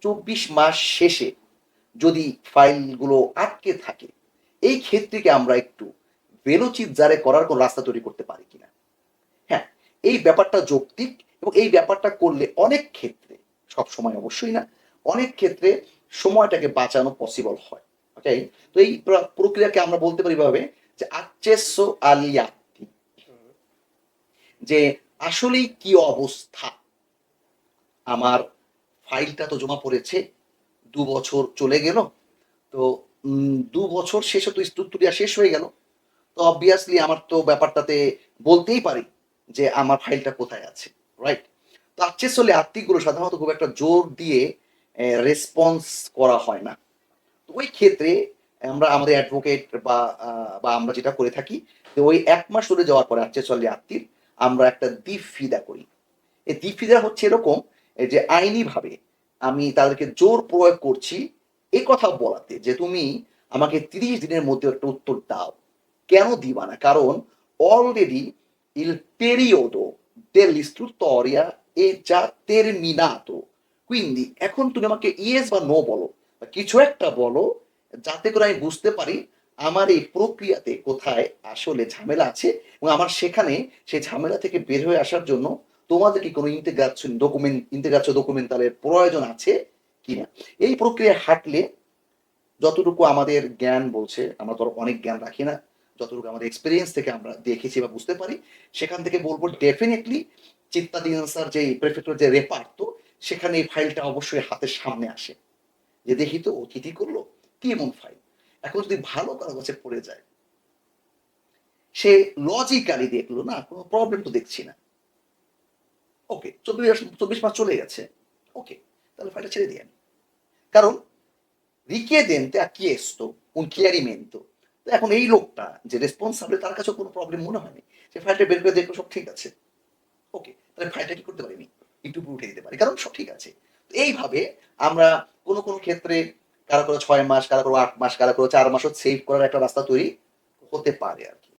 24 মাস শেষে যদি ফাইলগুলো আটকে থাকে, এই ক্ষেত্রে আমরা একটু ভেলোচিৎজারে করার কোনো রাস্তা তৈরি করতে পারি কিনা? হ্যাঁ, এই ব্যাপারটা যৌক্তিক এবং এই ব্যাপারটা করলে অনেক ক্ষেত্রে, সবসময় অবশ্যই না, অনেক ক্ষেত্রে সময়টাকে বাঁচানো পসিবল হয়। ওকে? তো এই প্রক্রিয়াকে আমরা বলতে পারি এভাবে যে accesso agli atti, যে আসলেই কি অবস্থা? আমার ফাইলটা তো জমা পড়েছে, ২ বছর চলে গেল। তো ২ বছর শেষে তো স্তুত্তুরিয়া শেষ হয়ে গেল। তো অবভিয়াসলি আমার তো ব্যাপারটাতে বলতেই পারি যে আমার ফাইলটা কোথায় আছে। রাইট? তো accessole atti গুলো সাধারণত খুব একটা জোর দিয়ে রেসপন্স করা হয় না। তো ওই ক্ষেত্রে আমরা আমাদের অ্যাডভোকেট বা আমরা যেটা করে থাকি যে ওই ১ মাস চলে যাওয়ার পরে accessole atti আমরা একটা দিফিদা করি। এই দিফিদা হচ্ছে এরকম যে আইনিভাবে আমি তাদেরকে জোর প্রয়োগ করছি এ কথা বলাতে যে তুমি আমাকে ৩০ দিনের মধ্যে একটা উত্তর দাও। কেন দিবা না? কারণ already il periodo dell'istruttoria è già terminato. Quindi এখন তুমি আমাকে ইয়েস বা নো বলো। বা কিছু একটা বলো যাতে করে আমি বুঝতে পারি আমার এই প্রক্রিয়াতে কোথায় আসলে ঝামেলা আছে এবং আমার সেখানে সেই ঝামেলা থেকে বের হয়ে আসার জন্য তোমাদের কি কোনো ইন্টিগ্রাচ্য ডকুমেন্টালের প্রয়োজন আছে কিনা? এই প্রক্রিয়ায় হাঁটলে যতটুকু আমাদের জ্ঞান বলছে, আমরা তো অনেক জ্ঞান রাখি না। যতটুকু আমাদের এক্সপেরিয়েন্স থেকে আমরা দেখেছি বা বুঝতে পারি, সেখান থেকে বলব ডেফিনিটলি চিত্তাদিনসার যে প্রেফেক্টর যে রেপার্তো, সেখানে এই ফাইলটা অবশ্যই হাতের সামনে আসে। যে দেখি তো ও চিঠি করলো, কি এমন ফাইল? এখন যদি ভালো কারো কাছে পড়ে যায়, সে লজিক্যালি দেখলো না, কোনো প্রবলেম তো দেখছি না। ওকে, ২৪ মাস চলে গেছে। ওকে, তাহলে ফাইলটা ছেড়ে দিয়েন। কারণ richiedente ha chiesto un chiarimento. তো এখন এই লোকটা যে রেসপন্সাবল তার কাছেও কোনো প্রবলেম মনে হয়নি। সে ফাইলটা বের করে দেখলো সব ঠিক আছে। ওকে, তাহলে ফাইলটা কি করতে পারি আমি? একটু উপরে উঠে দিতে পারি। কারণ সব ঠিক আছে। তো এইভাবে আমরা কোনো ক্ষেত্রে কারো ৬ মাস, কারো ৮ মাস, কারো ৪ মাসও সেভ করার একটা রাস্তা তৈরি হতে পারে আরকি।